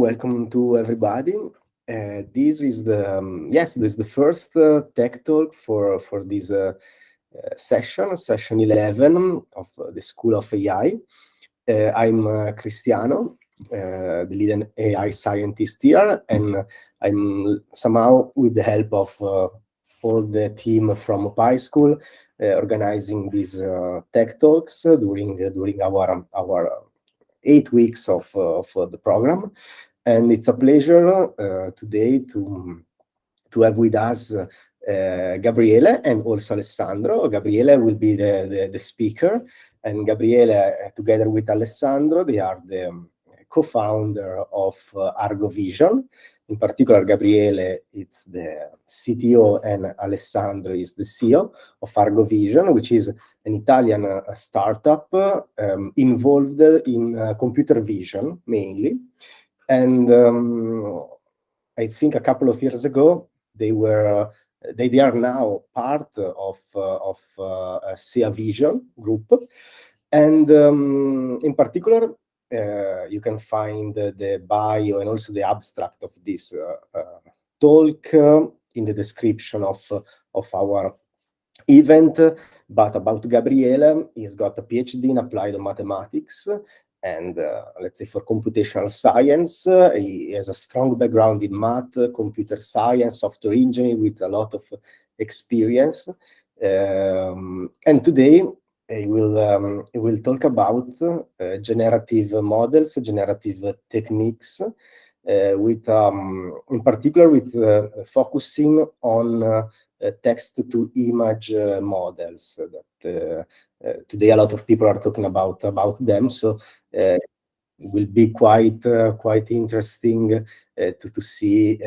welcome to everybody. This is the first tech talk for this session 11 of the School of AI. I'm Cristiano, the lead AI scientist here, and I'm somehow, with the help of all the team from Pi School, organizing these tech talks during our 8 weeks of the program. And it's a pleasure today to have with us Gabriele and also Alessandro. Gabriele will be the speaker, and Gabriele, together with Alessandro, they are the co-founder of ARGO Vision. In particular, Gabriele is the CTO and Alessandro is the CEO of ARGO Vision, which is an Italian startup involved in computer vision mainly. And I think a couple of years ago, they are now part of SEA Vision group. And in particular, you can find the bio and also the abstract of this talk in the description of our event. But about Gabriele, he's got a PhD in applied mathematics and let's say for computational science. He has a strong background in math, computer science, software engineering with a lot of experience. And today he will talk about generative models, generative techniques, with in particular with focusing on text-to-image models that today a lot of people are talking about them. So it will be quite interesting to see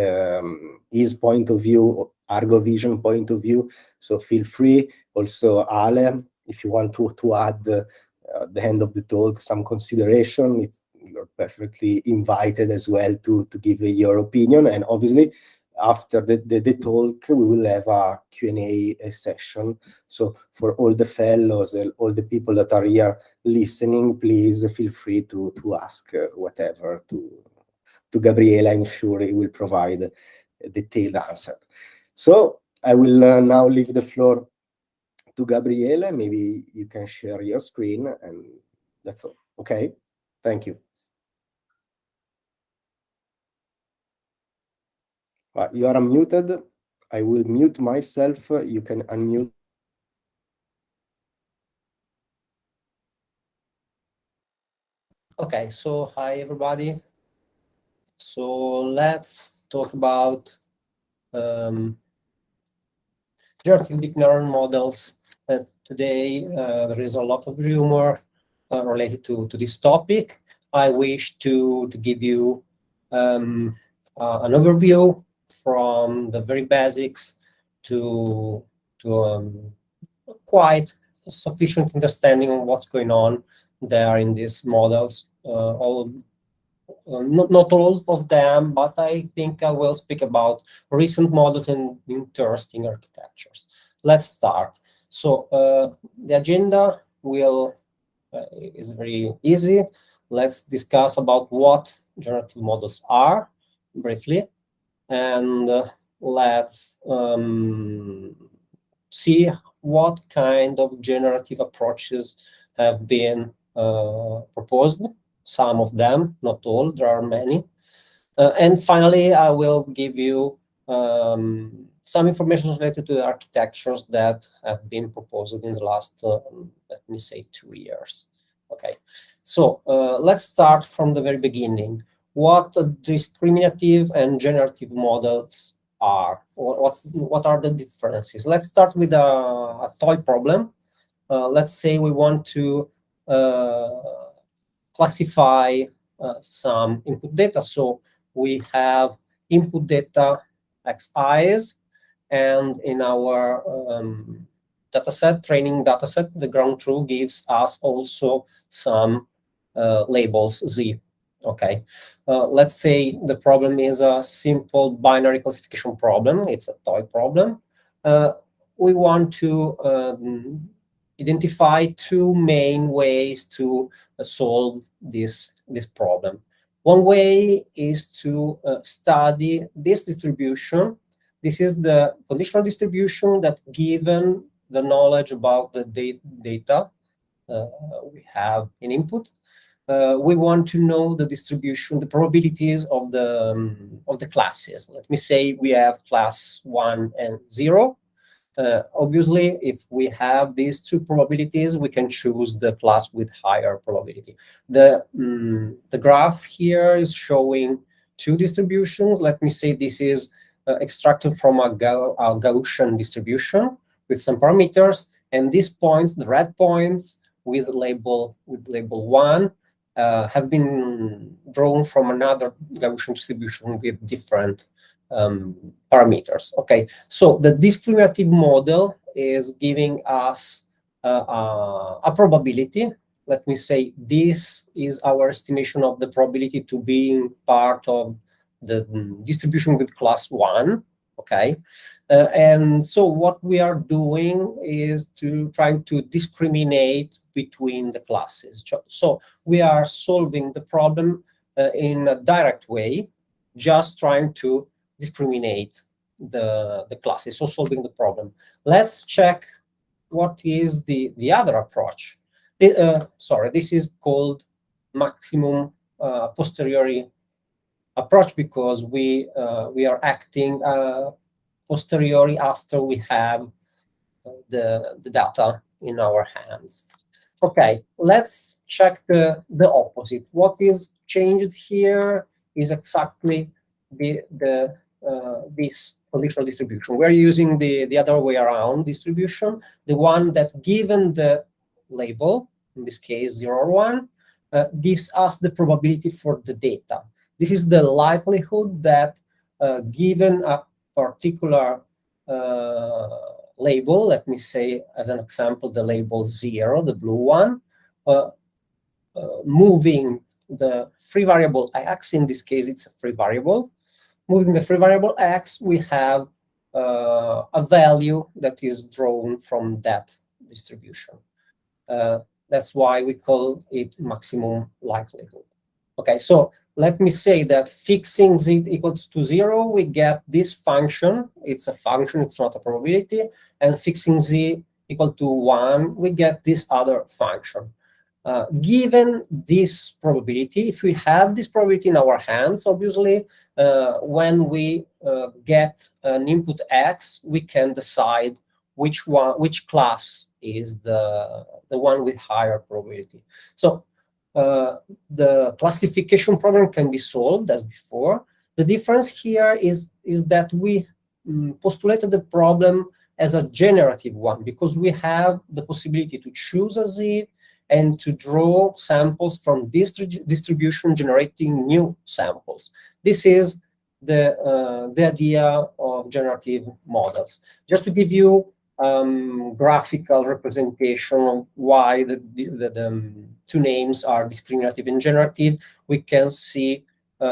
his point of view, ARGO Vision point of view. So feel free, also Ale, if you want to add at the end of the talk some consideration, you're perfectly invited as well to give your opinion. And obviously, after the talk, we will have a Q&A session. So for all the fellows and all the people that are here listening, please feel free to ask whatever to Gabriele. I'm sure he will provide a detailed answer. So I will now leave the floor to Gabriele. Maybe you can share your screen, and that's all. Okay, thank you. You are unmuted. I will mute myself. You can unmute. Okay, so hi everybody. So let's talk about generative deep neural models. Today there is a lot of rumor related to this topic. I wish to give you an overview from the very basics to quite sufficient understanding of what's going on there in these models. Not all of them, but I think I will speak about recent models and interesting architectures. Let's start. So the agenda is very easy. Let's discuss about what generative models are briefly, and let's see what kind of generative approaches have been proposed. Some of them, not all, there are many. And finally, I will give you some information related to the architectures that have been proposed in the last, let me say, 2 years. Okay, so let's start from the very beginning. What discriminative and generative models are, or what are the differences? Let's start with a toy problem. Let's say we want to classify some input data. So we have input data xi's, and in our dataset, training dataset, the ground truth gives us also some labels z. Okay, let's say the problem is a simple binary classification problem. It's a toy problem. We want to identify 2 main ways to solve this problem. One way is to study this distribution. This is the conditional distribution that, given the knowledge about the data we have in input, we want to know the distribution, the probabilities of the classes. Let me say we have class 1 and 0. Obviously, if we have these two probabilities, we can choose the class with higher probability. The graph here is showing two distributions. Let me say this is extracted from a Gaussian distribution with some parameters, and these points, the red points with label 1, have been drawn from another Gaussian distribution with different parameters. Okay, so the discriminative model is giving us a probability. Let me say this is our estimation of the probability to being part of the distribution with class 1. Okay, and so what we are doing is to try to discriminate between the classes. So we are solving the problem in a direct way, just trying to discriminate the classes, so solving the problem. Let's check what is the other approach. Sorry, this is called maximum posteriori approach, because we are acting posteriori after we have the data in our hands. Okay, let's check the opposite. What is changed here is exactly this conditional distribution. We're using the other way around distribution, the one that, given the label, in this case 0 or 1, gives us the probability for the data. This is the likelihood that, given a particular label, let me say as an example the label 0, the blue one, moving the free variable x, in this case it's a free variable, moving the free variable x, we have a value that is drawn from that distribution. That's why we call it maximum likelihood. Okay, so let me say that fixing z equals to 0, we get this function. It's a function, it's not a probability. And fixing z equal to 1, we get this other function. Given this probability, if we have this probability in our hands, obviously, when we get an input x, we can decide which class is the one with higher probability. So the classification problem can be solved as before. The difference here is that we postulated the problem as a generative one, because we have the possibility to choose a z and to draw samples from this distribution, generating new samples. This is the idea of generative models. Just to give you graphical representation of why the two names are discriminative and generative, we can see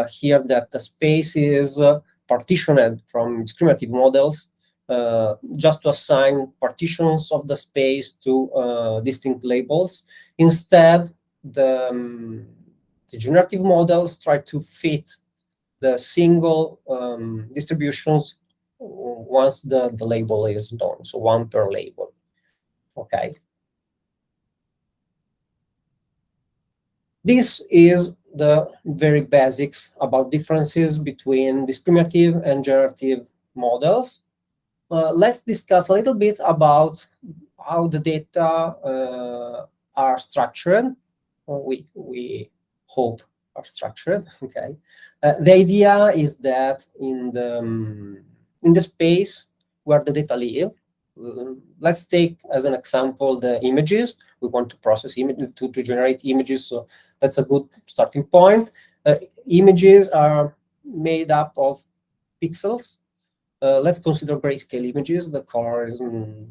here that the space is partitioned from discriminative models, just to assign partitions of the space to distinct labels. Instead, the generative models try to fit the single distributions once the label is done, so one per label. Okay. This is the very basics about differences between discriminative and generative models. Let's discuss a little bit about how the data are structured. We hope are structured. Okay. The idea is that in the space where the data live, let's take as an example the images. We want to process images to generate images, so that's a good starting point. Images are made up of pixels. Let's consider grayscale images. The color is a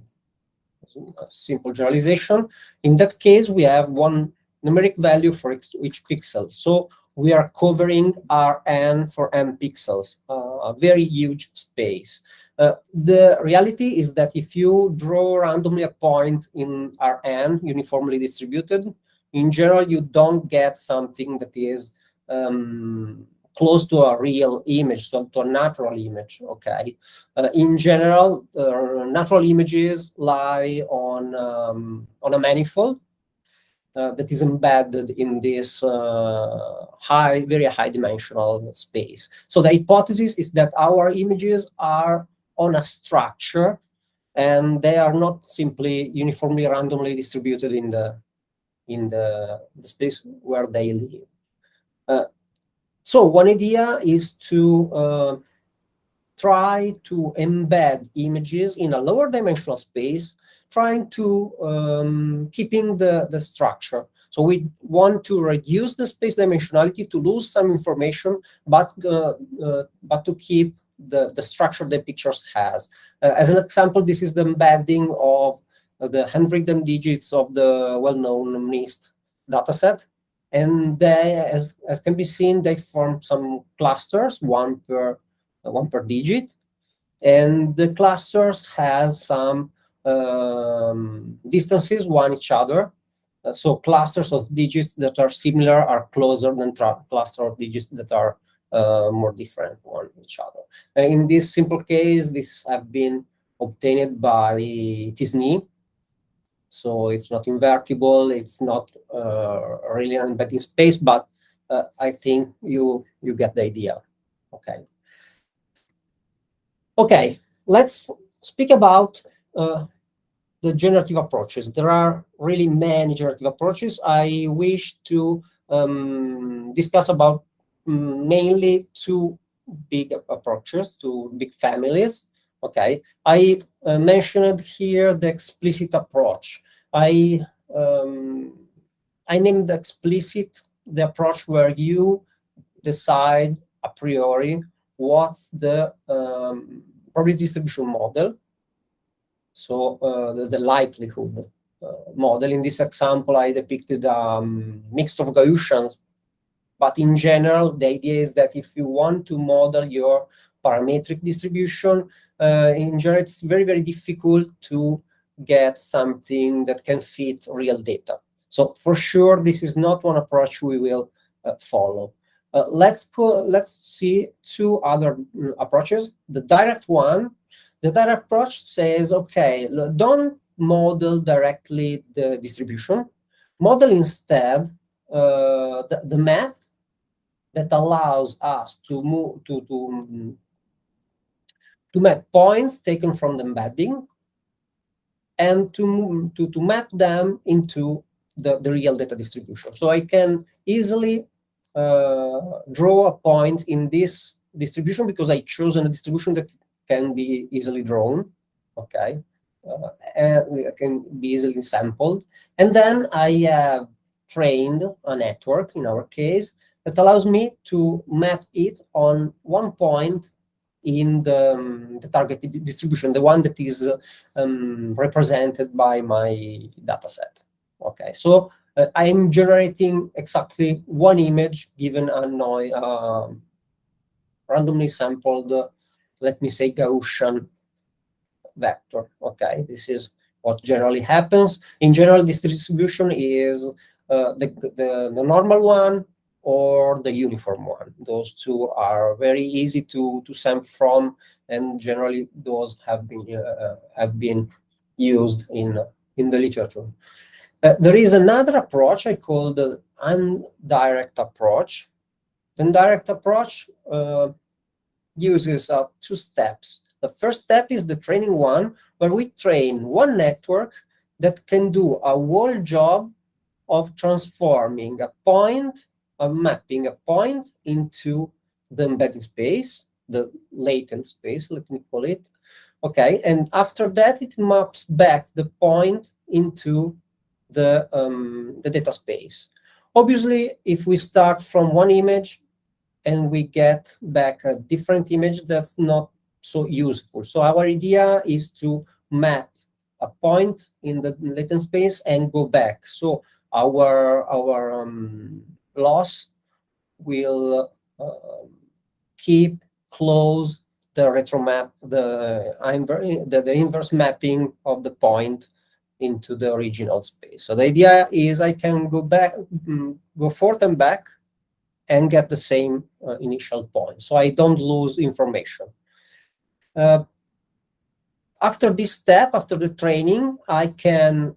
simple generalization. In that case, we have one numeric value for each pixel. So we are covering Rn for m pixels, a very huge space. The reality is that if you draw randomly a point in Rn, uniformly distributed, in general, you don't get something that is close to a real image, so to a natural image. Okay, in general, natural images lie on a manifold that is embedded in this very high dimensional space. So the hypothesis is that our images are on a structure, and they are not simply uniformly randomly distributed in the space where they live. So one idea is to try to embed images in a lower dimensional space, trying to keeping the structure. So we want to reduce the space dimensionality to lose some information, but to keep the structure the pictures has. As an example, this is the embedding of the handwritten digits of the well-known NIST dataset. And they, as can be seen, they form some clusters, one per digit, and the clusters has some distances one each other. So clusters of digits that are similar are closer than cluster of digits that are more different one each other. In this simple case, this have been obtained by t-SNE. So it's not invertible, it's not really an embedding space, but I think you get the idea. Okay, let's speak about the generative approaches. There are really many generative approaches. I wish to discuss about mainly two big approaches, two big families. Okay, I mentioned here the explicit approach. I named the explicit the approach where you decide a priori what's the probability distribution model, so the likelihood model. In this example, I depicted mix of Gaussians, but in general, the idea is that if you want to model your parametric distribution, in general, it's very, very difficult to get something that can fit real data. So for sure, this is not one approach we will follow. Let's see two other approaches. The direct one, the direct approach says, okay, don't model directly the distribution. Model instead the map that allows us to move to map points taken from the embedding and to map them into the real data distribution. So I can easily draw a point in this distribution because I chosen a distribution that can be easily drawn, okay, and it can be easily sampled. And then I have trained a network, in our case, that allows me to map it on one point in the target distribution, the one that is represented by my data set. Okay, so I'm generating exactly one image given a randomly sampled, let me say, Gaussian vector. Okay, this is what generally happens. In general, this distribution is the normal one or the uniform one. Those two are very easy to sample from, and generally those have been used in the literature. There is another approach I call the indirect approach. The indirect approach uses two steps. The first step is the training one, where we train one network that can do a whole job of transforming a point, of mapping a point into the embedding space, the latent space, let me call it. Okay, and after that, it maps back the point into the data space. Obviously, if we start from one image and we get back a different image, that's not so useful. So our idea is to map a point in the latent space and go back. So our loss will keep close the retromap, the inverse mapping of the point into the original space. So the idea is I can go back, go forth and back and get the same initial point, so I don't lose information. After this step, after the training, I can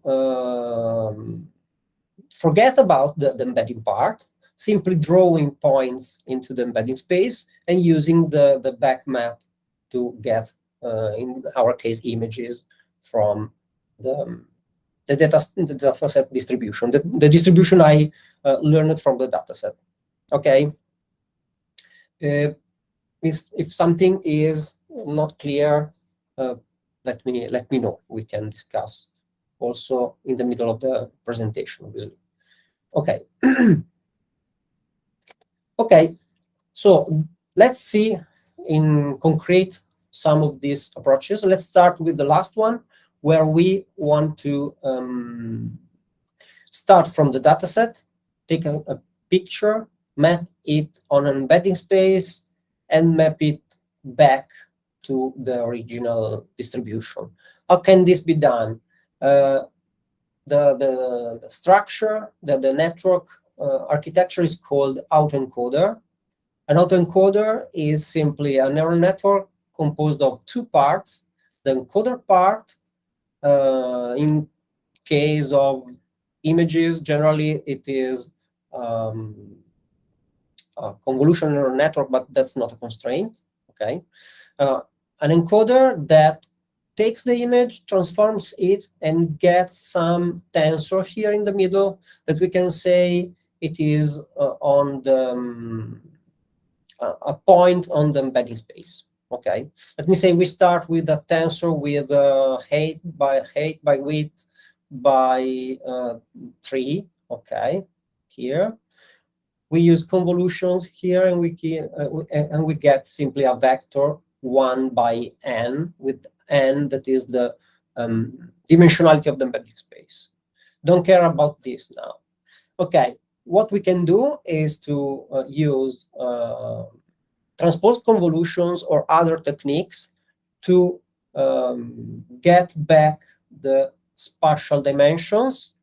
forget about the embedding part, simply drawing points into the embedding space and using the back map to get, in our case, images from the dataset distribution, the distribution I learned from the dataset. Okay. If something is not clear, let me know. We can discuss also in the middle of the presentation, obviously. Okay. Okay. So let's see in concrete some of these approaches. Let's start with the last one, where we want to start from the dataset, take a picture, map it on an embedding space, and map it back to the original distribution. How can this be done? The structure, the network architecture is called autoencoder. An autoencoder is simply a neural network composed of two parts. The encoder part, in case of images, generally it is a convolutional neural network, but that's not a constraint. Okay, an encoder that takes the image, transforms it, and gets some tensor here in the middle that we can say it is on the a point on the embedding space. Okay, let me say we start with a tensor with height by width by 3. Okay, here we use convolutions here, and we get simply a vector 1 by n, with n that is the dimensionality of the embedding space. Don't care about this now. Okay, what we can do is to use transposed convolutions or other techniques to get back the spatial dimensions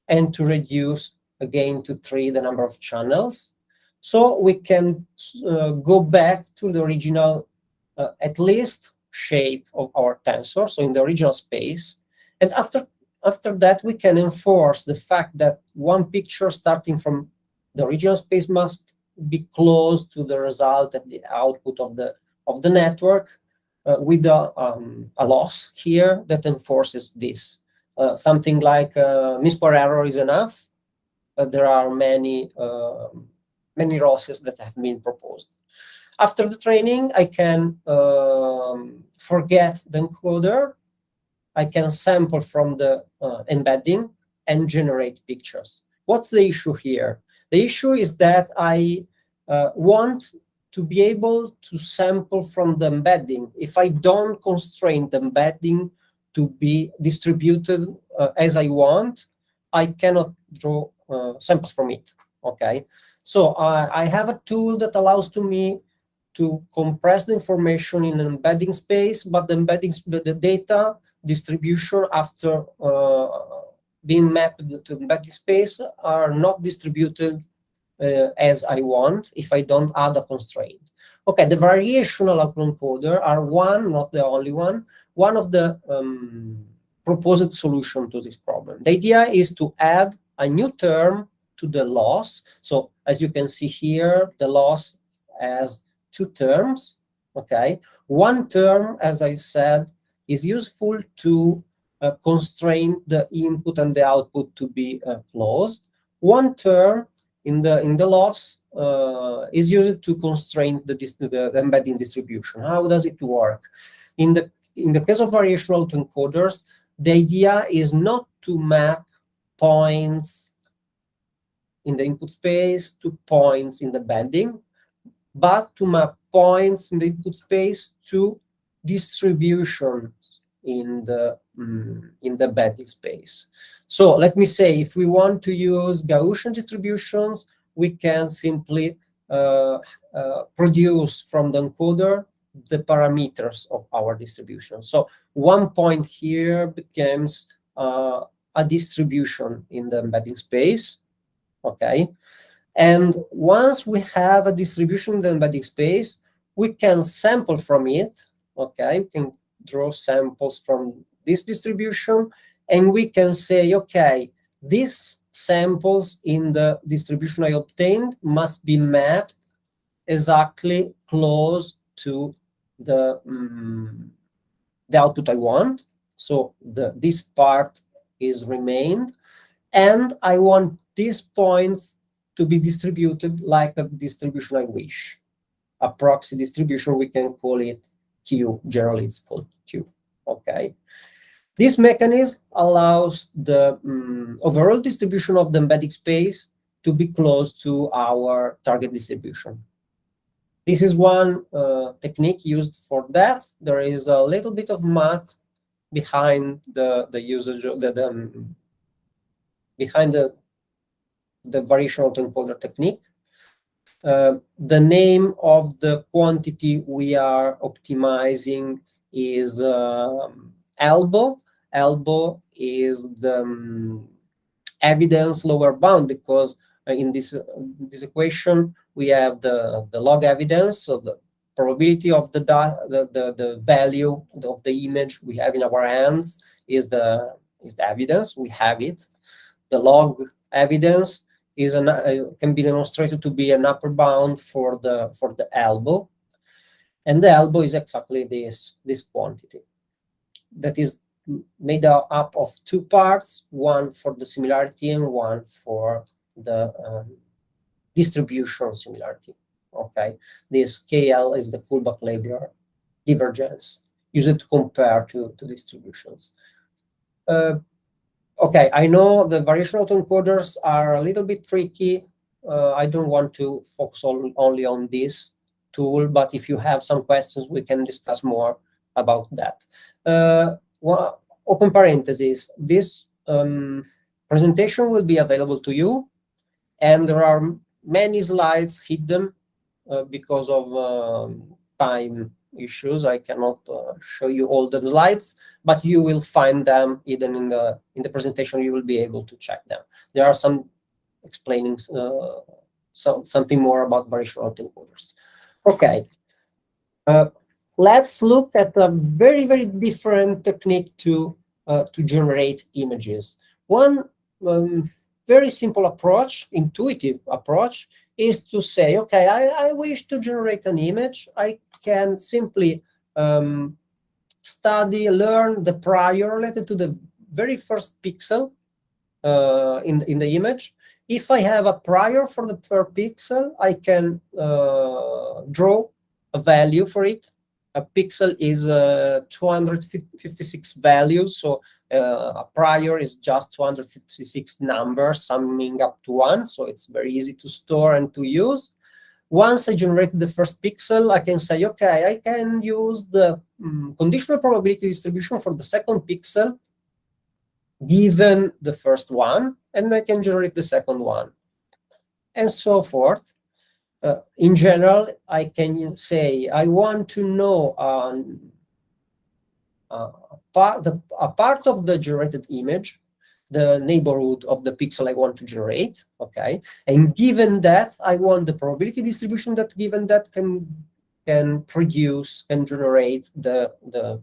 and to reduce again to 3 the number of channels. So we can go back to the original, at least, shape of our tensor, so in the original space. And after that, we can enforce the fact that one picture starting from the original space must be close to the result at the output of the network, with a loss here that enforces this. Something like mean square error is enough, but there are many losses that have been proposed. After the training, I can forget the encoder. I can sample from the embedding and generate pictures. What's the issue here? The issue is that I want to be able to sample from the embedding. If I don't constrain the embedding to be distributed as I want, I cannot draw samples from it. Okay, so I have a tool that allows to me to compress the information in an embedding space, but the data distribution after being mapped to embedding space are not distributed as I want if I don't add a constraint. Okay, the variational autoencoder are one, not the only one of the proposed solution to this problem. The idea is to add a new term to the loss. So as you can see here, the loss has 2 terms. Okay, one term, as I said, is useful to constrain the input and the output to be closed. One term in the loss is used to constrain the embedding distribution. How does it work? In the case of variational autoencoders, the idea is not to map points in the input space to points in the embedding, but to map points in the input space to distributions in the embedding space. So let me say, if we want to use Gaussian distributions, we can simply produce from the encoder the parameters of our distribution. So one point here becomes a distribution in the embedding space. Okay, And once we have a distribution in the embedding space, we can sample from it. Okay, we can draw samples from this distribution, and we can say, okay, these samples in the distribution I obtained must be mapped exactly close to the output I want. So this part is remained, and I want these points to be distributed like a distribution I wish. A proxy distribution, we can call it Q. Generally, it's called Q. Okay. This mechanism allows the overall distribution of the embedding space to be close to our target distribution. This is one technique used for that. There is a little bit of math behind the usage of behind the variation autoencoder technique. The name of the quantity we are optimizing is ALGO. ALGO is the evidence lower bound, because in this equation we have the log evidence, so the probability of the value of the image we have in our hands is the evidence, we have it. The log evidence is can be demonstrated to be an upper bound for the ALGO, and the ALGO is exactly this quantity that is made up of two parts, one for the similarity and one for the distribution similarity. Okay, this KL is the Kullback-Leibler divergence used to compare to distributions. Okay, I know the variation autoencoders are a little bit tricky. I don't want to focus only on this tool, but if you have some questions, we can discuss more about that. Well, open parentheses, this presentation will be available to you, and there are many slides hidden because of time issues. I cannot show you all the slides, but you will find them even in the presentation. You will be able to check them. There are some explaining something more about variation autoencoders. Okay, let's look at a very different technique to generate images. One very simple approach, intuitive approach, is to say, okay, I wish to generate an image. I can simply learn the prior related to the very first pixel in the image. If I have a prior for the per pixel, I can draw a value for it. A pixel is 256 values, so a prior is just 256 numbers summing up to 1, so it's very easy to store and to use. Once I generated the first pixel, I can say, okay, I can use the conditional probability distribution for the second pixel given the first one, and I can generate the second one, and so forth. In general, I can say I want to know a part of the generated image, the neighborhood of the pixel I want to generate. Okay, and given that, I want the probability distribution that given that can generate the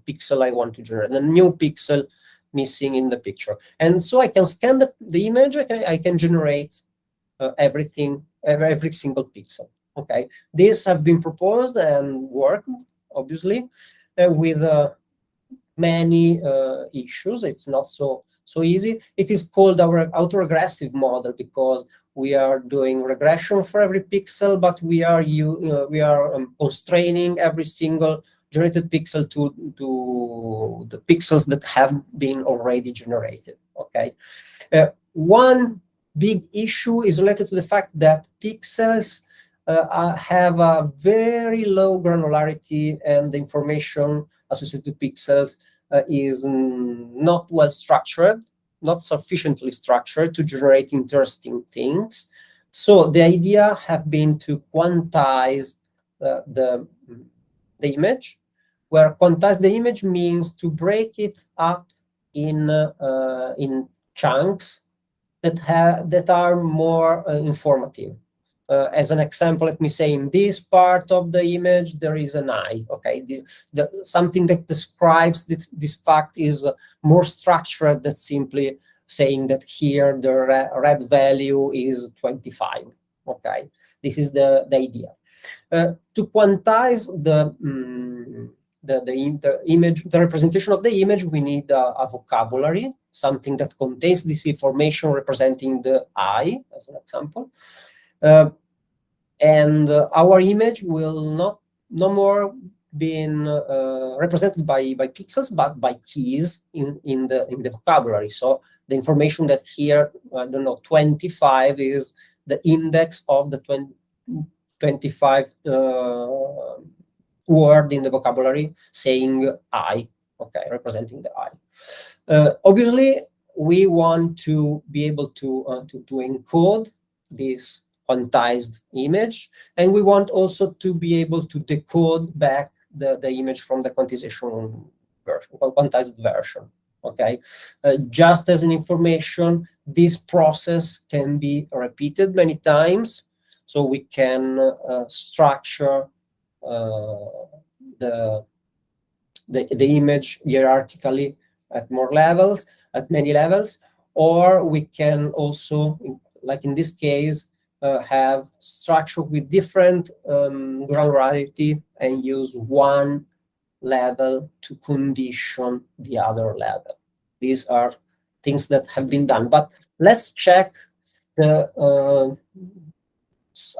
pixel I want to generate, the new pixel missing in the picture. And so I can scan the image. I can generate everything, every single pixel. Okay, these have been proposed and worked, obviously, with many issues. It's not so easy. It is called our autoregressive model because we are doing regression for every pixel, but we are constraining every single generated pixel to the pixels that have been already generated. Okay, one big issue is related to the fact that pixels have a very low granularity, and the information associated to pixels is not well structured, not sufficiently structured to generate interesting things. So the idea have been to quantize the image, where quantize the image means to break it up in chunks that are more informative. as an example, let me say in this part of the image there is an eye. Okay, something that describes this fact is more structured than simply saying that here the red value is 25. Okay, this is the idea. To quantize the image, the representation of the image, we need a vocabulary, something that contains this information representing the eye, as an example. And our image will no more being represented by pixels, but by keys in the vocabulary. So the information that here, I don't know, 25 is the index of the 25 word in the vocabulary saying eye, okay, representing the eye. Obviously, we want to be able to encode this quantized image, and we want also to be able to decode back the image from the quantization version, quantized version. Okay, just as an information, this process can be repeated many times, so we can structure the image hierarchically at many levels, or we can also, like in this case, have structure with different granularity and use one level to condition the other level. These are things that have been done, but let's check a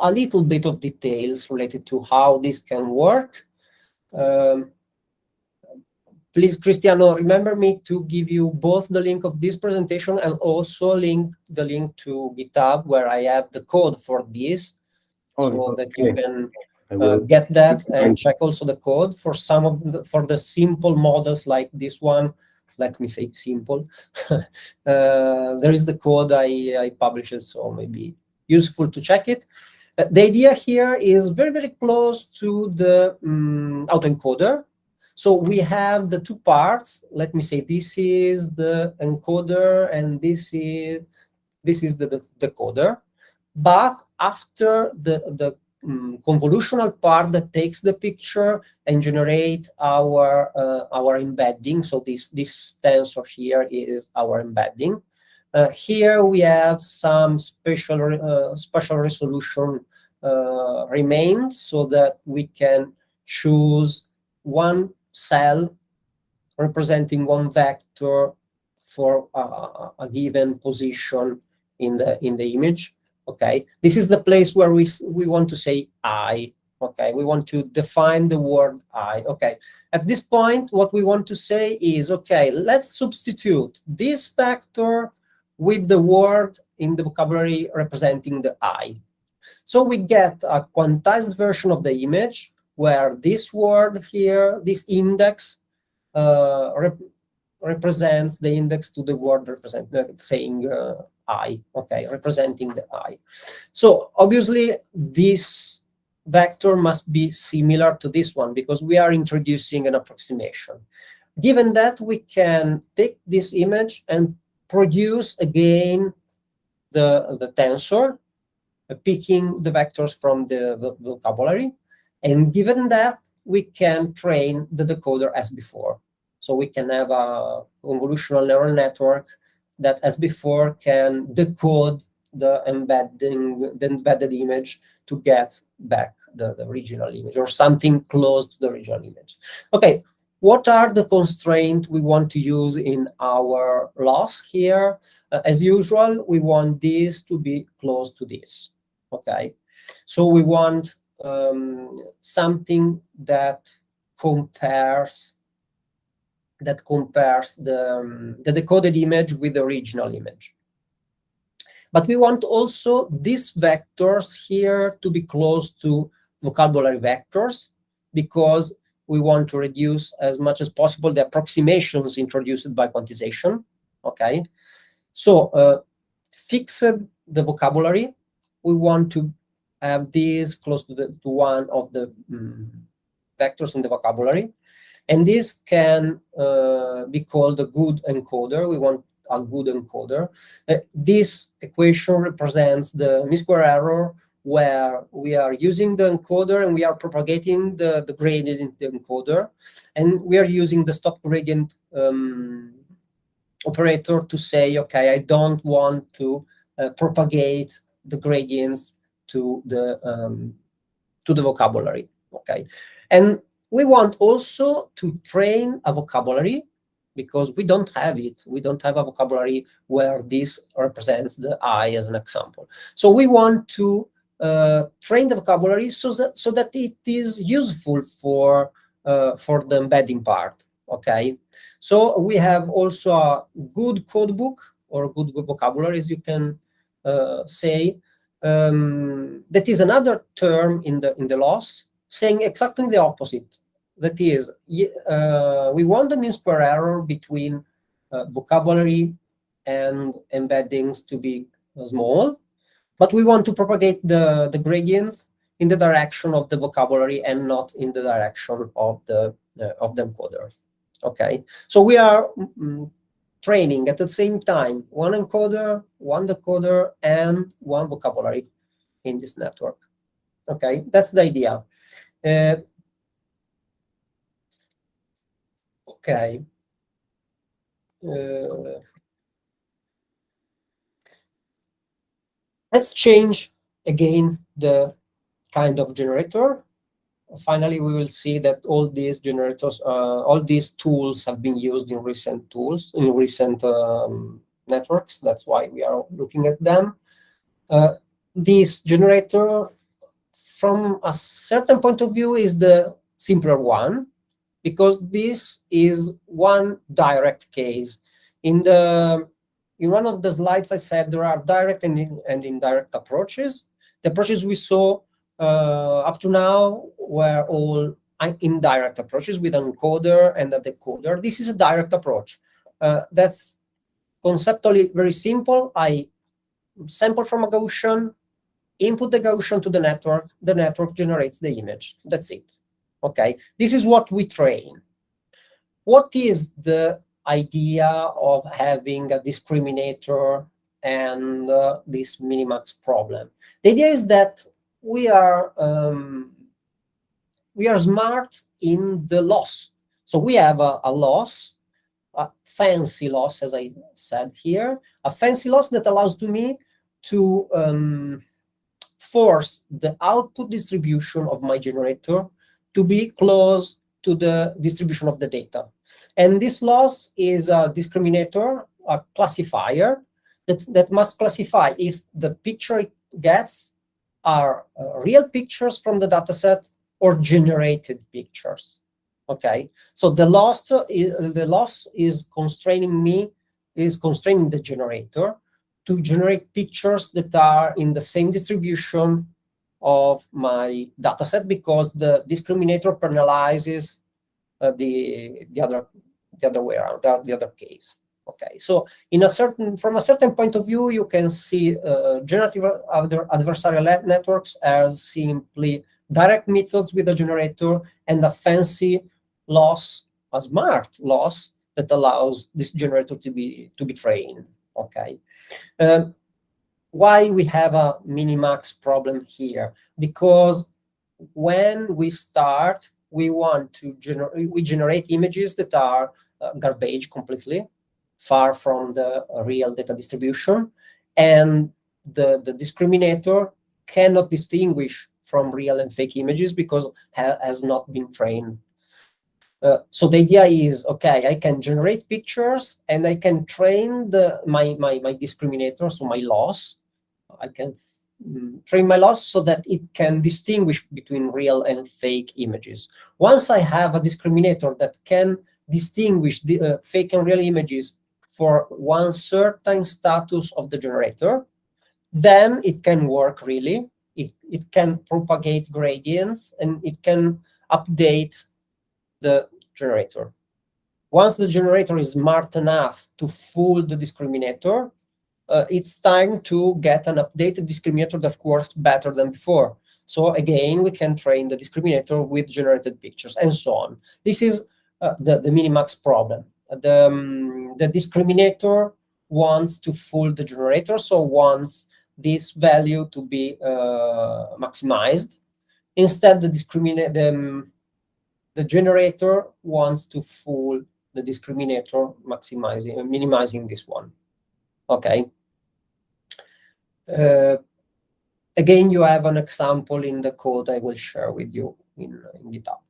little bit of details related to how this can work. Please, Cristiano, remember me to give you both the link of this presentation and also the link to GitHub, where I have the code for this, so that you can get that and check also the code for some of for the simple models like this one. Let me say simple. There is the code I published, so maybe useful to check it. The idea here is very, very close to the autoencoder. So we have the two parts. Let me say this is the encoder and this is the decoder. But after the convolutional part that takes the picture and generate our embedding, so this tensor here is our embedding. Here we have some special resolution remained, so that we can choose one cell representing one vector for a given position in the image. Okay, this is the place where we want to say I. Okay, we want to define the word I. Okay, at this point, what we want to say is, okay, let's substitute this vector with the word in the vocabulary representing the I. So we get a quantized version of the image where this word here, this index, represents the index to the word saying I, okay, representing the I. So obviously this vector must be similar to this one because we are introducing an approximation. Given that, we can take this image and produce again the tensor, picking the vectors from the vocabulary. And given that, we can train the decoder as before. So we can have a convolutional neural network that, as before, can decode the embedded image to get back the original image or something close to the original image. Okay, what are the constraints we want to use in our loss here? As usual, we want this to be close to this. Okay, so we want something that compares the decoded image with the original image. But we want also these vectors here to be close to vocabulary vectors, because we want to reduce as much as possible the approximations introduced by quantization. Okay, so fix the vocabulary. We want to have these close to one of the vectors in the vocabulary. And this can be called a good encoder. We want a good encoder. This equation represents the mean square error where we are using the encoder and we are propagating the gradient in the encoder, and we are using the stop gradient operator to say, okay, I don't want to propagate the gradients to the vocabulary. Okay, and we want also to train a vocabulary, because we don't have it. We don't have a vocabulary where this represents the I as an example. So we want to train the vocabulary so that it is useful for the embedding part. Okay, so we have also a good code book, or good vocabulary, as you can say. That is another term in the loss, saying exactly the opposite. That is, we want the mean square error between vocabulary and embeddings to be small, but we want to propagate the gradients in the direction of the vocabulary and not in the direction of the encoder. Okay, so we are training at the same time one encoder, one decoder, and one vocabulary in this network. Okay, that's the idea. Okay. Let's change again the kind of generator. Finally, we will see that all these generators, all these tools have been used in recent networks. That's why we are looking at them. This generator, from a certain point of view, is the simpler one, because this is one direct case. In one of the slides, I said there are direct and indirect approaches. The approaches we saw up to now were all indirect approaches with an encoder and a decoder. This is a direct approach. That's conceptually very simple. I sample from a Gaussian, input the Gaussian to the network generates the image. That's it. Okay, this is what we train. What is the idea of having a discriminator and this minimax problem? The idea is that we are smart in the loss. So we have a loss, a fancy loss, as I said here, a fancy loss that allows to me to force the output distribution of my generator to be close to the distribution of the data. And this loss is a discriminator, a classifier, that must classify if the picture it gets are real pictures from the dataset or generated pictures. Okay, so the loss is constraining the generator to generate pictures that are in the same distribution of my dataset, because the discriminator penalizes the other way around, the other case. Okay, so from a certain point of view, you can see generative adversarial networks as simply direct methods with a generator and a fancy loss, a smart loss that allows this generator to be trained. Okay. Why we have a minimax problem here? Because when we start, we want to generate images that are garbage completely, far from the real data distribution, and the discriminator cannot distinguish from real and fake images because has not been trained. So the idea is, okay, I can generate pictures and I can train my discriminator, so my loss. I can train my loss so that it can distinguish between real and fake images. Once I have a discriminator that can distinguish the fake and real images for one certain status of the generator, then it can work really. It can propagate gradients and it can update the generator. Once the generator is smart enough to fool the discriminator, it's time to get an updated discriminator that works better than before. So again, we can train the discriminator with generated pictures and so on. This is the minimax problem. The discriminator wants to fool the generator, so wants this value to be maximized. Instead, the generator wants to fool the discriminator, minimizing this one. Okay. Again, you have an example in the code I will share with you in GitHub.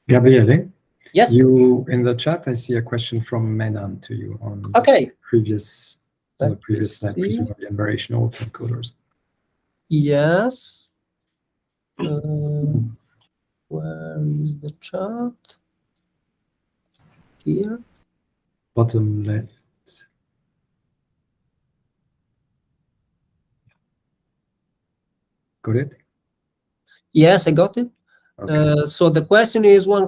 Gabriele? Yes. You in the chat, I see a question from Menan to you on the previous slide, presumably on variational autoencoders. Yes. Where is the chat? Here. Bottom left. Got it? Yes, I got it. Okay. So the question is I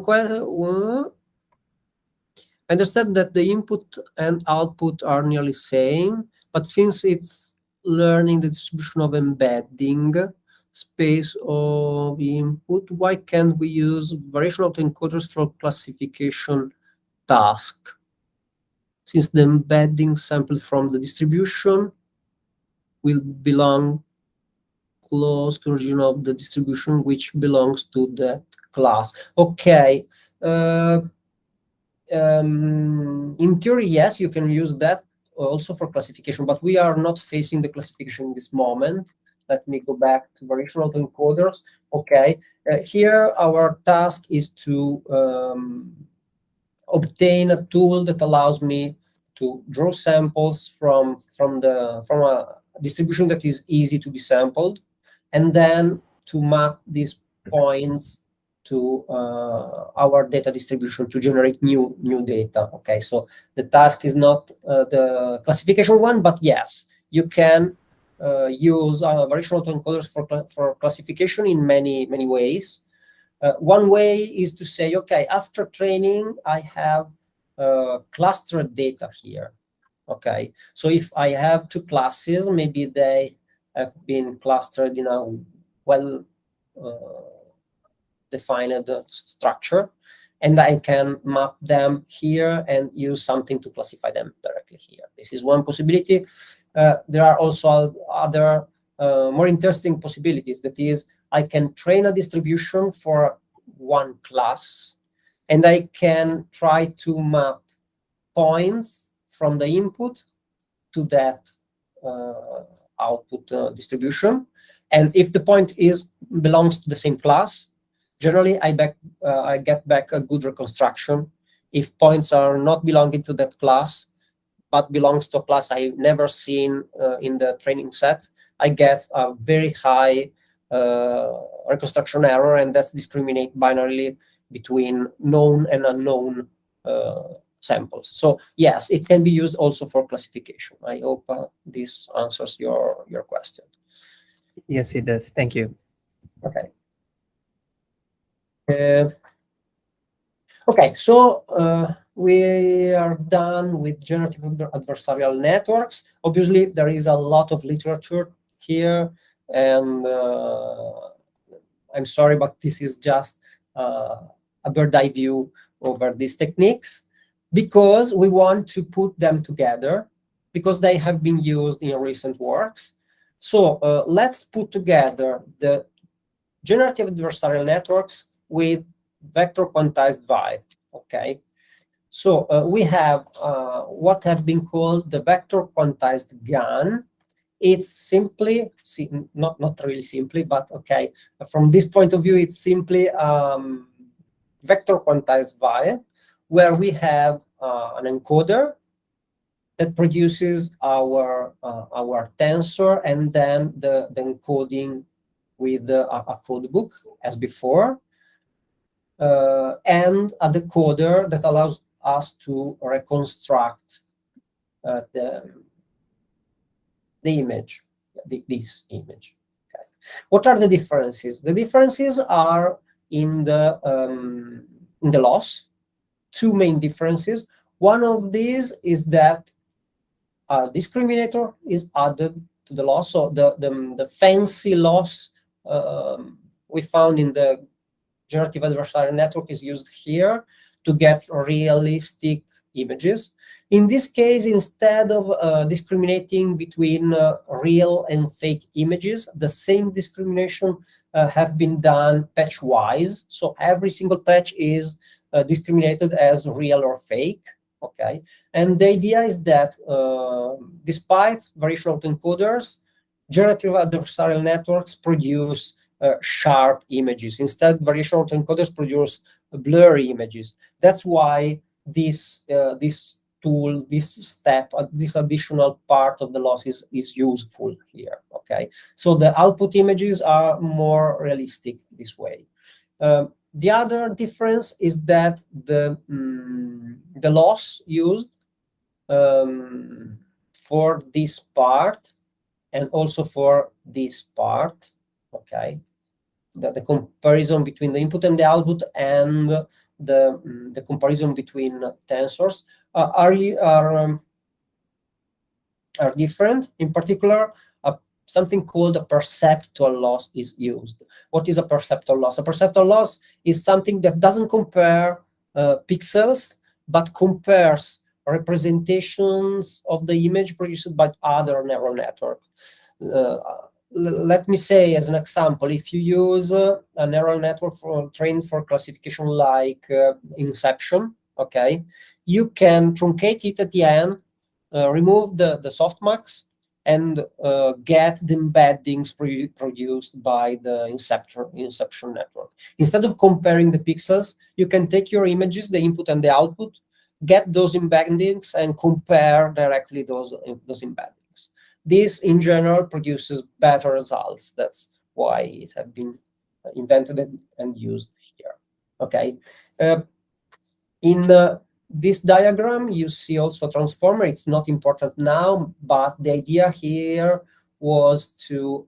understand that the input and output are nearly same, but since it's learning the distribution of embedding space of input, why can't we use variational autoencoders for classification task? Since the embedding sample from the distribution will belong close to the origin of the distribution, which belongs to that class. Okay. In theory, yes, you can use that also for classification, but we are not facing the classification in this moment. Let me go back to variational autoencoders. Okay. Here, our task is to obtain a tool that allows me to draw samples from a distribution that is easy to be sampled, and then to map these points to our data distribution to generate new data. Okay, so the task is not the classification one, but yes, you can use variational autoencoders for classification in many ways. One way is to say, okay, after training, I have clustered data here. Okay, so if I have two classes, maybe they have been clustered in a well defined structure, and I can map them here and use something to classify them directly here. This is one possibility. There are also other more interesting possibilities. That is, I can train a distribution for one class, and I can try to map points from the input to that output distribution. And if the point belongs to the same class, generally I get back a good reconstruction. If points are not belonging to that class, but belongs to a class I've never seen in the training set, I get a very high reconstruction error, and that's discriminate binarily between known and unknown samples. So yes, it can be used also for classification. I hope this answers your question. Yes, it does. Thank you. Okay. Okay, so we are done with generative adversarial networks. Obviously, there is a lot of literature here, and I'm sorry, but this is just a bird's eye view over these techniques, because we want to put them together, because they have been used in recent works. So let's put together the generative adversarial networks with vector quantized VI. Okay, so we have what have been called the vector quantized GAN. It's simply, not really simply, but okay, from this point of view, it's simply vector quantized VI, where we have an encoder that produces our tensor, and then the encoding with a code book as before, and a decoder that allows us to reconstruct the image, this image. Okay. What are the differences? The differences are in the loss. Two main differences. One of these is that a discriminator is added to the loss. So the fancy loss we found in the generative adversarial network is used here to get realistic images. In this case, instead of discriminating between real and fake images, the same discrimination have been done patch-wise. So every single patch is discriminated as real or fake. Okay, and the idea is that despite variation autoencoders, generative adversarial networks produce sharp images. Instead, variation autoencoders produce blurry images. That's why this tool, this step, this additional part of the loss is useful here. Okay, so the output images are more realistic this way. The other difference is that the loss used for this part and also for this part, okay, the comparison between the input and the output and the comparison between tensors are different. In particular, something called a perceptual loss is used. What is a perceptual loss? A perceptual loss is something that doesn't compare pixels, but compares representations of the image produced by other neural network. Let me say as an example, if you use a neural network trained for classification like Inception, okay, you can truncate it at the end, remove the softmax, and get the embeddings produced by the Inception network. Instead of comparing the pixels, you can take your images, the input and the output, get those embeddings, and compare directly those embeddings. This, in general, produces better results. That's why it has been invented and used here. Okay. In this diagram, you see also a transformer. It's not important now, but the idea here was to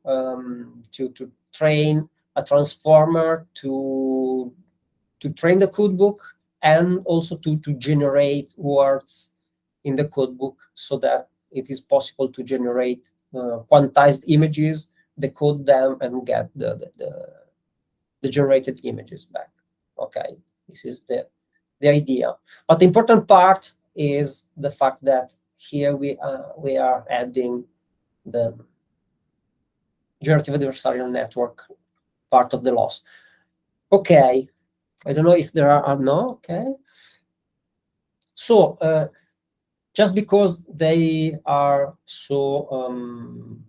train a transformer to train the codebook and also to generate words in the codebook so that it is possible to generate quantized images, decode them, and get the generated images back. Okay, this is the idea. But the important part is the fact that here we are adding the generative adversarial network part of the loss. Okay, I don't know if there are no. Okay, so just because they are so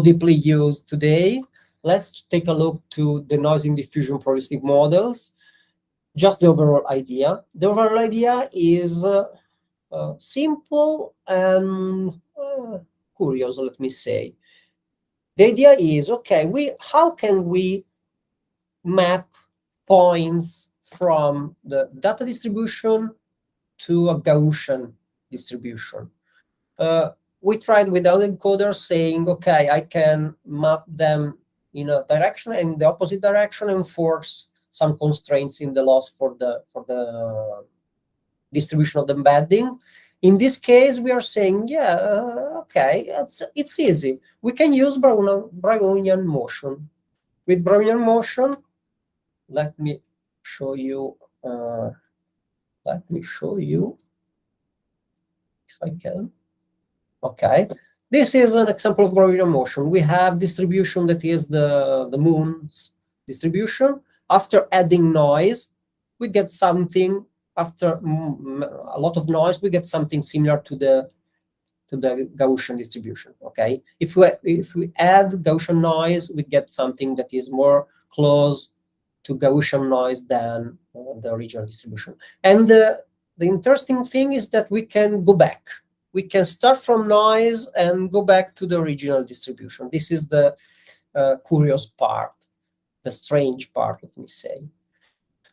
deeply used today, let's take a look to the noise and diffusion probabilistic models. Just the overall idea. The overall idea is simple and curious, let me say. The idea is, okay, how can we map points from the data distribution to a Gaussian distribution? We tried with autoencoders saying, okay, I can map them in a direction and in the opposite direction and force some constraints in the loss for the distribution of the embedding. In this case, we are saying, yeah, okay, it's easy. We can use Brownian motion. With Brownian motion, let me show you. Let me show you if I can. Okay, this is an example of Brownian motion. We have distribution that is the moon's distribution. After adding noise, we get something. After a lot of noise, we get something similar to the Gaussian distribution. Okay, if we add Gaussian noise, we get something that is more close to Gaussian noise than the original distribution. And the interesting thing is that we can go back. We can start from noise and go back to the original distribution. This is the curious part, the strange part, let me say.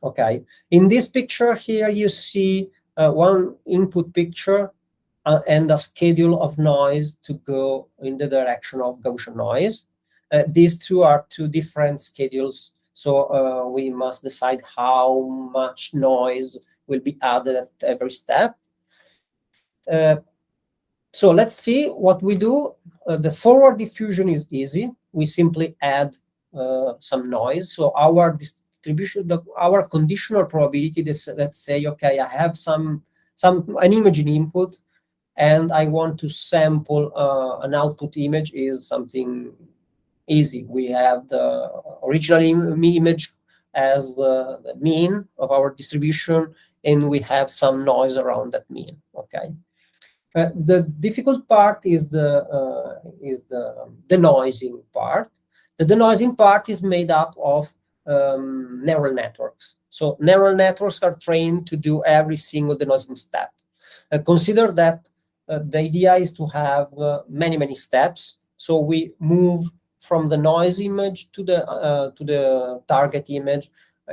Okay, in this picture here, you see one input picture and a schedule of noise to go in the direction of Gaussian noise. These two are two different schedules, so we must decide how much noise will be added at every step. So let's see what we do. The forward diffusion is easy. We simply add some noise. So our distribution, our conditional probability, let's say, okay, I have some an image in input, and I want to sample an output image, is something easy. We have the original image as the mean of our distribution, and we have some noise around that mean. Okay. The difficult part is the denoising part. The denoising part is made up of neural networks. So neural networks are trained to do every single denoising step. Consider that the idea is to have many steps. So we move from the noise image to the target image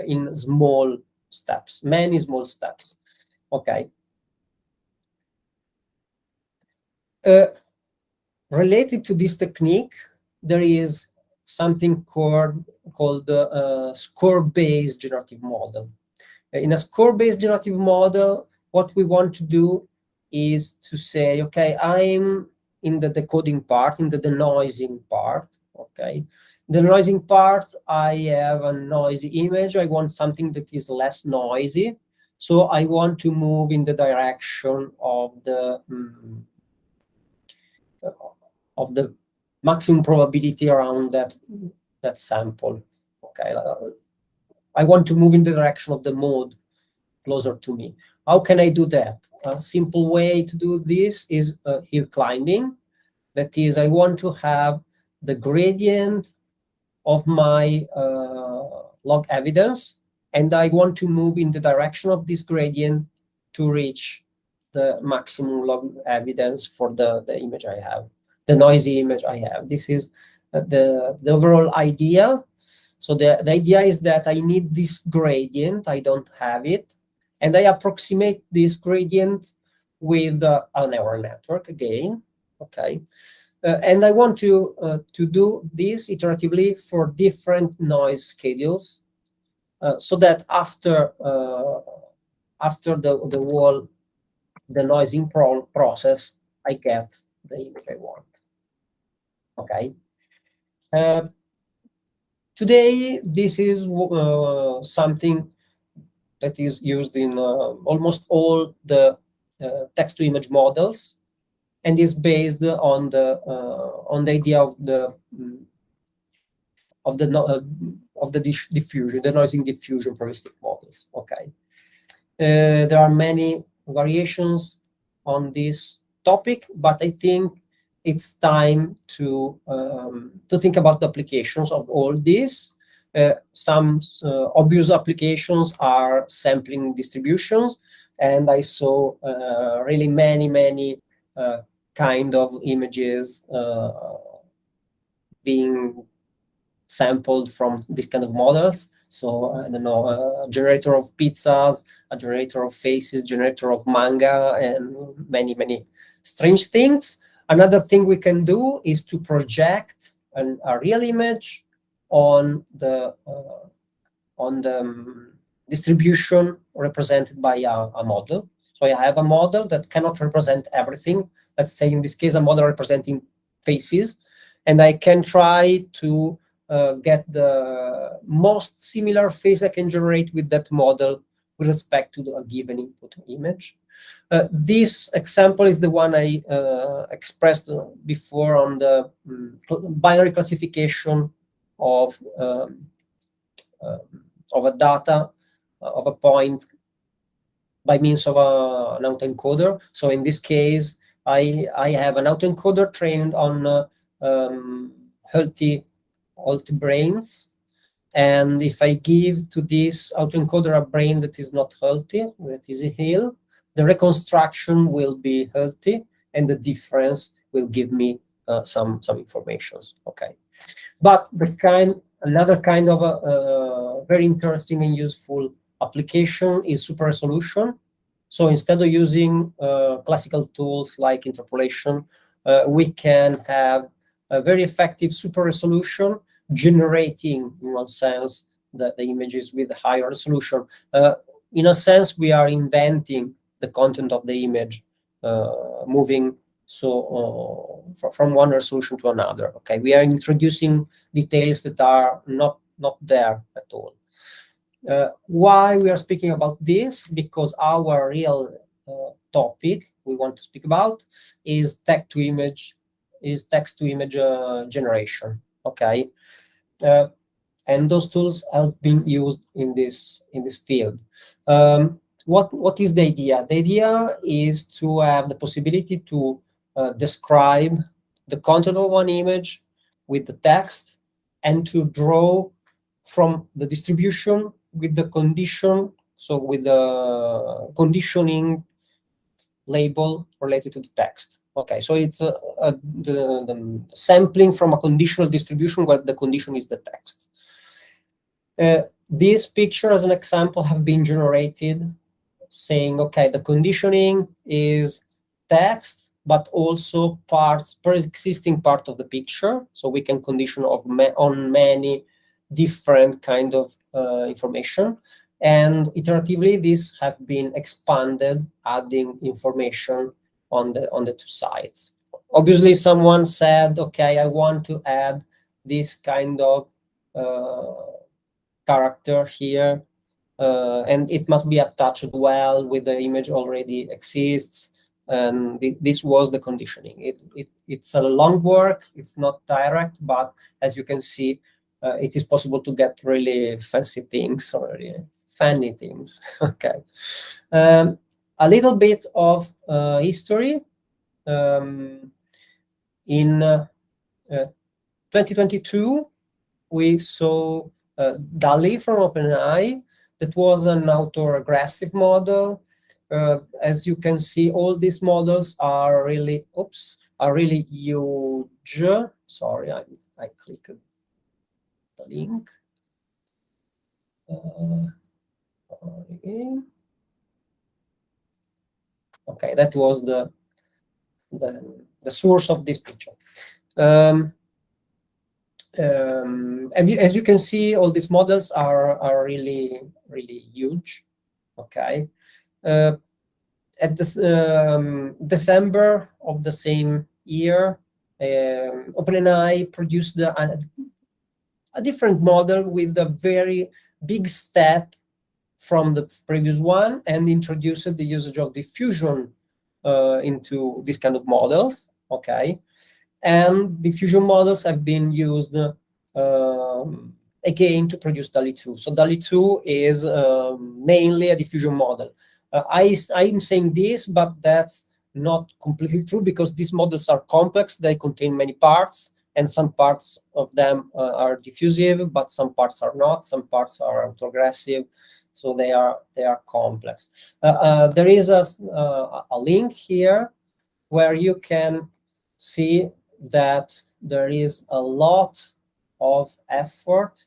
in small steps, many small steps. Okay. Related to this technique, there is something called score-based generative model. In a score-based generative model, what we want to do is to say, okay, I'm in the decoding part, in the denoising part. Okay, the denoising part, I have a noisy image. I want something that is less noisy. So I want to move in the direction of the maximum probability around that sample. Okay, I want to move in the direction of the mode closer to me. How can I do that? A simple way to do this is hill climbing. That is, I want to have the gradient of my log evidence, and I want to move in the direction of this gradient to reach the maximum log evidence for the image I have, the noisy image I have. This is the overall idea. So the idea is that I need this gradient, I don't have it, and I approximate this gradient with a neural network again. Okay, and I want to do this iteratively for different noise schedules, so that after the whole denoising process, I get the image I want. Okay. Today, this is something that is used in almost all the text-to-image models, and is based on the idea of the diffusion, the denoising diffusion probabilistic models. Okay, there are many variations on this topic, but I think it's time to think about the applications of all this. Some obvious applications are sampling distributions, and I saw really many kind of images being sampled from this kind of models. So I don't know, a generator of pizzas, a generator of faces, generator of manga, and many strange things. Another thing we can do is to project a real image on the distribution represented by a model. So I have a model that cannot represent everything. Let's say in this case, a model representing faces, and I can try to get the most similar face I can generate with that model with respect to a given input image. This example is the one I expressed before on the binary classification of a data of a point by means of an autoencoder. So in this case, I have an autoencoder trained on healthy brains, and if I give to this autoencoder a brain that is not healthy, that is ill, the reconstruction will be healthy, and the difference will give me some information. Okay, but another kind of very interesting and useful application is super resolution. So instead of using classical tools like interpolation, we can have a very effective super resolution, generating, in one sense, the images with higher resolution. In a sense, we are inventing the content of the image, moving from one resolution to another. Okay, we are introducing details that are not there at all. Why we are speaking about this? Because our real topic we want to speak about is text-to-image generation. Okay, and those tools have been used in this field. What is the idea? The idea is to have the possibility to describe the content of one image with the text and to draw from the distribution with the condition, so with the conditioning label related to the text. Okay, so it's the sampling from a conditional distribution where the condition is the text. This picture, as an example, have been generated saying, okay, the conditioning is text, but also pre-existing part of the picture. So we can condition on many different kind of information. And iteratively, these have been expanded, adding information on the two sides. Obviously, someone said, okay, I want to add this kind of character here, and it must be attached well with the image already exists. And this was the conditioning. It's a long work. It's not direct, but as you can see, it is possible to get really fancy things or really funny things. Okay, a little bit of history. In 2022, we saw DALL-E from OpenAI. That was an autoregressive model. As you can see, all these models are really huge. Sorry, I clicked the link. Okay, that was the source of this picture. As you can see, all these models are really huge. Okay, at this December of the same year, OpenAI produced a different model with a very big step from the previous one and introduced the usage of diffusion into this kind of models. Okay, and diffusion models have been used again to produce DALL-E 2. So DALL-E 2 is mainly a diffusion model. I'm saying this, but that's not completely true because these models are complex. They contain many parts, and some parts of them are diffusive, but some parts are not. Some parts are autoregressive, so they are complex. There is a link here where you can see that there is a lot of effort,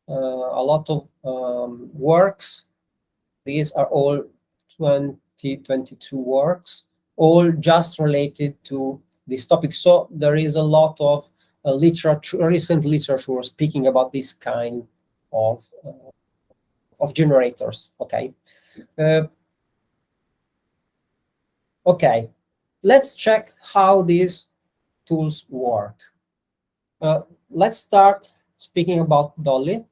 a lot of works. These are all 2022 works, all just related to this topic. So there is a lot of recent literature speaking about this kind of generators. Okay. Okay, let's check how these tools work. Let's start speaking about DALL-E.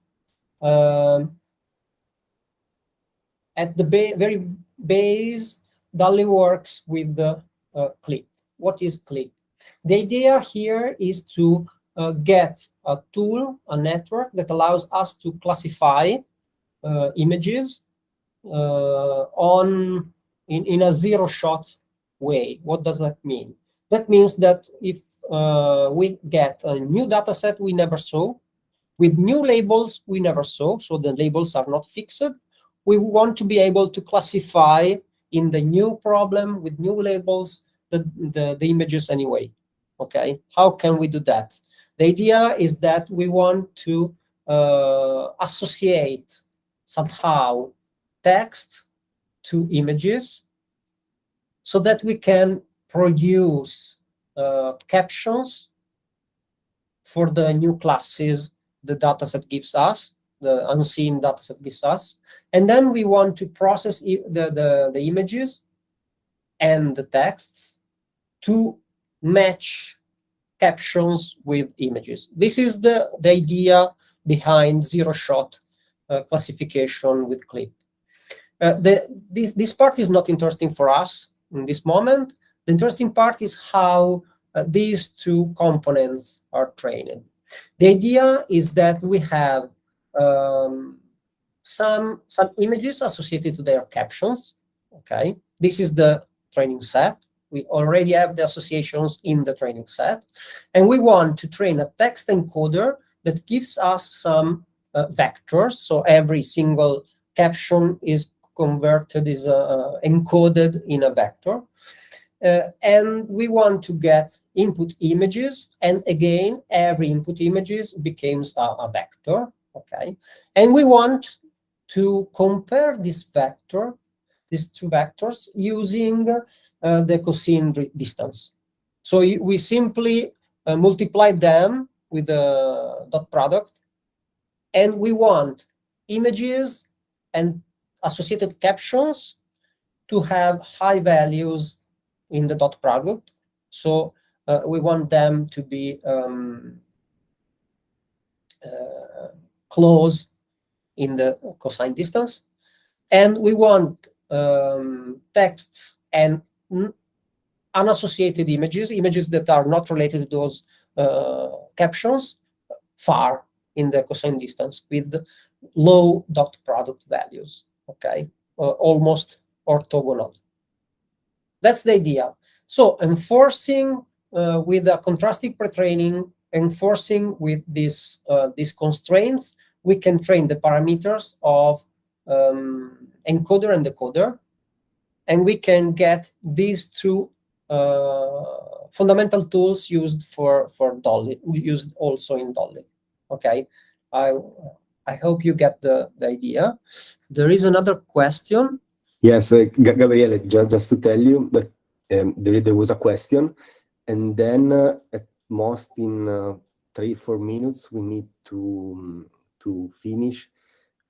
At the very base, DALL-E works with the clip. What is clip? The idea here is to get a tool, a network that allows us to classify images in a zero-shot way. What does that mean? That means that if we get a new data set we never saw, with new labels we never saw, so the labels are not fixed, we want to be able to classify in the new problem with new labels the images anyway. Okay, how can we do that? The idea is that we want to associate somehow text to images so that we can produce captions for the new classes the dataset gives us, the unseen dataset gives us, and then we want to process the images and the texts to match captions with images. This is the idea behind zero-shot classification with clip. This part is not interesting for us in this moment. The interesting part is how these two components are trained. The idea is that we have some images associated to their captions. Okay, this is the training set. We already have the associations in the training set, and we want to train a text encoder that gives us some vectors. So every single caption is converted, is encoded in a vector. And we want to get input images, and again, every input images becomes a vector. Okay, and we want to compare this vector, these two vectors, using the cosine distance. So we simply multiply them with the dot product, and we want images and associated captions to have high values in the dot product. So we want them to be close in the cosine distance, and we want texts and unassociated images that are not related to those captions, far in the cosine distance with low dot product values. Okay, almost orthogonal. That's the idea. So enforcing with a contrastive pre-training, enforcing with these constraints, we can train the parameters of encoder and decoder, and we can get these two fundamental tools used for Dolly, used also in Dolly. Okay, I hope you get the idea. There is another question. Yes, Gabriele, just to tell you that there was a question, and then at most in 3-4 minutes we need to finish,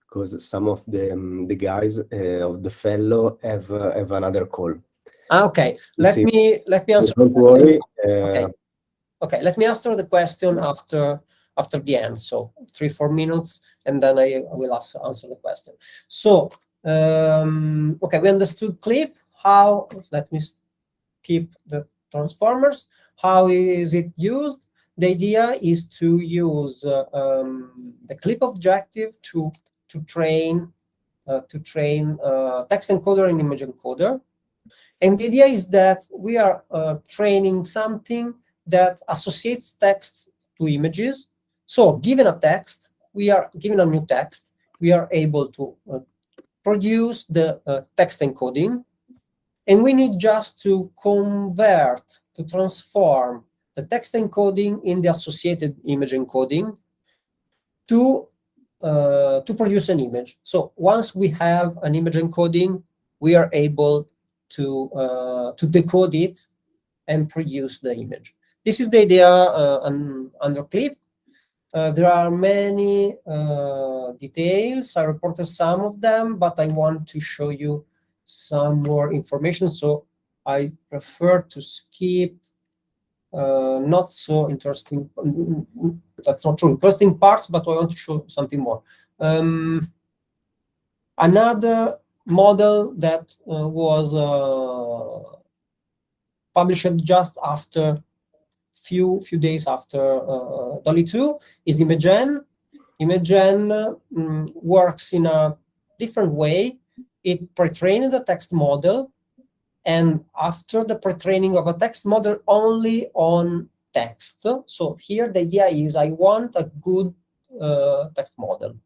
because some of the guys of the fellow have another call. Okay, let me answer. Don't worry. Okay, let me answer the question after the end. So 3-4 minutes, and then I will answer the question. So okay, we understood clip. How? Let me skip the transformers. How is it used? The idea is to use the clip objective to train text encoder and image encoder. And the idea is that we are training something that associates text to images. So given a text, given a new text, we are able to produce the text encoding, and we need just to transform the text encoding in the associated image encoding to produce an image. So once we have an image encoding, we are able to decode it and produce the image. This is the idea under clip. There are many details. I reported some of them, but I want to show you some more information. So I prefer to skip not so interesting, that's not true, interesting parts, but I want to show something more. Another model that was published just after few days after Dolly 2 is ImageGen. ImageGen works in a different way. It pre-trained the text model, and after the pre-training of a text model only on text. So here the idea is I want a good text model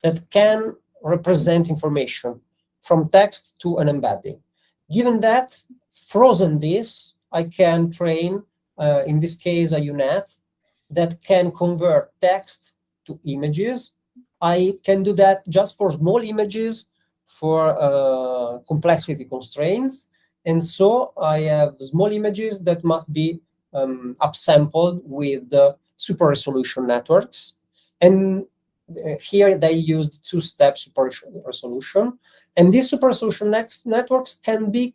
that can represent information from text to an embedding. Given that, frozen this, I can train, in this case, a UNet that can convert text to images. I can do that just for small images, for complexity constraints. And so I have small images that must be upsampled with super resolution networks. And here they used two-step super resolution. And these super resolution networks can be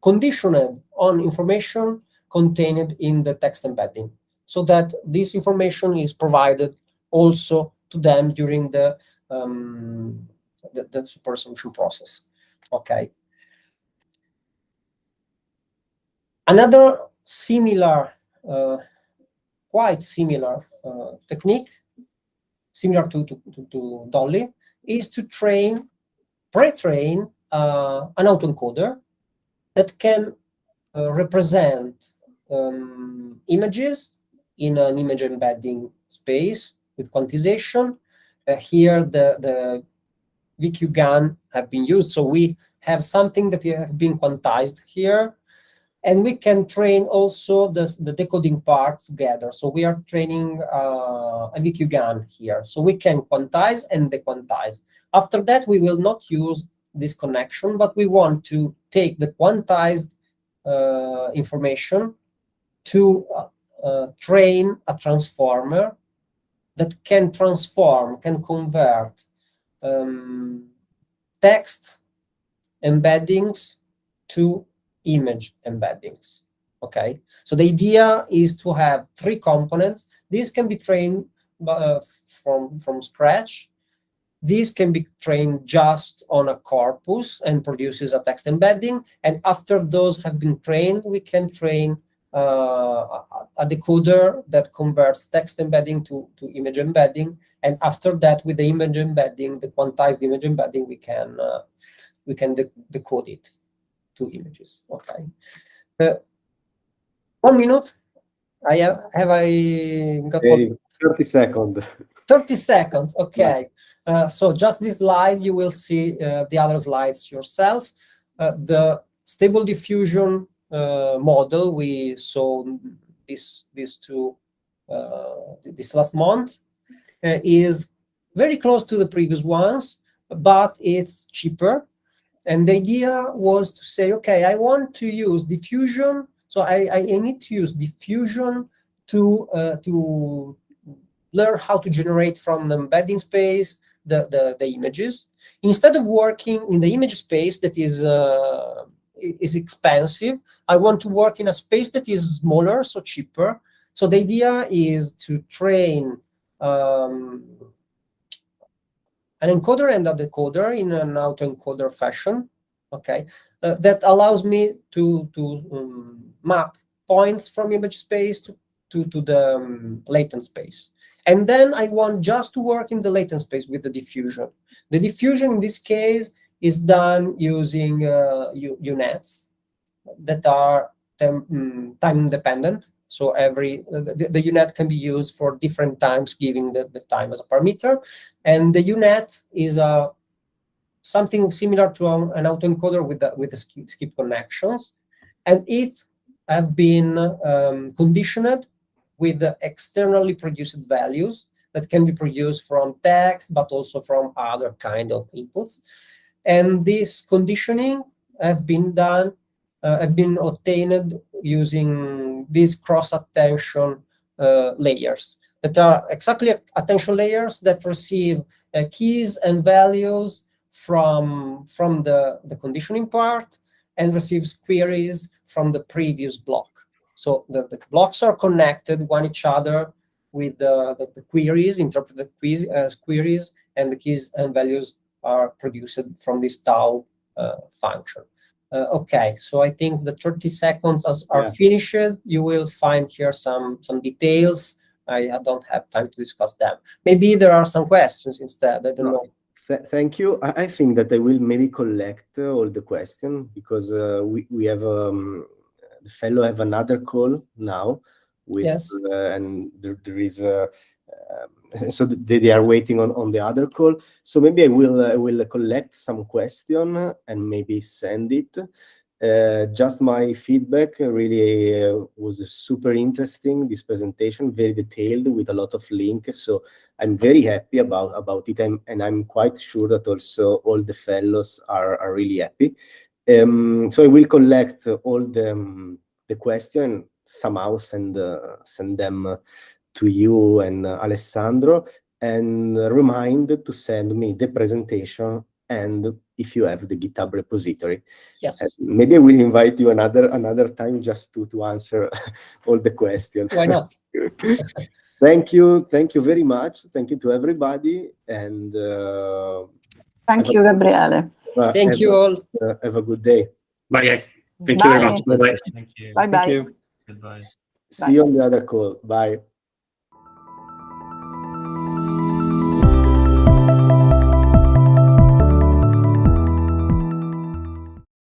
conditioned on information contained in the text embedding, so that this information is provided also to them during the the super resolution process. Okay. Another similar, quite similar technique, similar to Dolly, is to pre-train an autoencoder that can represent images in an image embedding space with quantization. Here, the VQ GAN have been used, so we have something that have been quantized here, and we can train also the decoding part together. So we are training a VQ GAN here, so we can quantize and dequantize. After that, we will not use this connection, but we want to take the quantized information to train a transformer that can convert text embeddings to image embeddings. Okay, so the idea is to have 3 components. These can be trained from scratch. These can be trained just on a corpus and produces a text embedding. And after those have been trained, we can train a decoder that converts text embedding to image embedding. And after that, with the image embedding, the quantized image embedding, we can decode it to images. Okay. 1 minute. Have I got 30 seconds. 30 seconds. Okay. So just this slide, you will see the other slides yourself. The stable diffusion model we saw this last month is very close to the previous ones, but it's cheaper. And the idea was to say, okay, I want to use diffusion, so I need to use diffusion to learn how to generate from the embedding space the images. Instead of working in the image space that is expensive, I want to work in a space that is smaller, so cheaper. So the idea is to train an encoder and a decoder in an autoencoder fashion, okay, that allows me to map points from image space to the latent space. And then I want just to work in the latent space with the diffusion. The diffusion in this case is done using UNets that are time independent. So the UNet can be used for different times, giving the time as a parameter. And the UNet is something similar to an autoencoder with the skip connections. And it have been conditioned with the externally produced values that can be produced from text, but also from other kind of inputs. And this conditioning have been obtained using these cross-attention layers that are exactly attention layers that receive keys and values from the conditioning part and receives queries from the previous block. So the blocks are connected one each other with the queries, interpreted as queries, and the keys and values are produced from this tau function. Okay, so I think the 30 seconds are finished. You will find here some details. I don't have time to discuss them. Maybe there are some questions instead. I don't know. Thank you. I think that I will maybe collect all the questions because we have the fellow have another call now with and there is so they are waiting on the other call. So maybe I will collect some question and maybe send it. Just my feedback really was super interesting. This presentation, very detailed with a lot of links. So I'm very happy about it, and I'm quite sure that also all the fellows are really happy. So I will collect all the question, somehow send them to you and Alessandro, and remind to send me the presentation and if you have the GitHub repository. Yes. Maybe I will invite you another time just to answer all the questions. Why not? Thank you very much. Thank you to everybody, and Thank you, Gabriele. Thank you all. Have a good day. Bye, guys. Thank you very much. Bye-bye. Thank you. Bye-bye. Thank you. Goodbye. See you on the other call. Bye.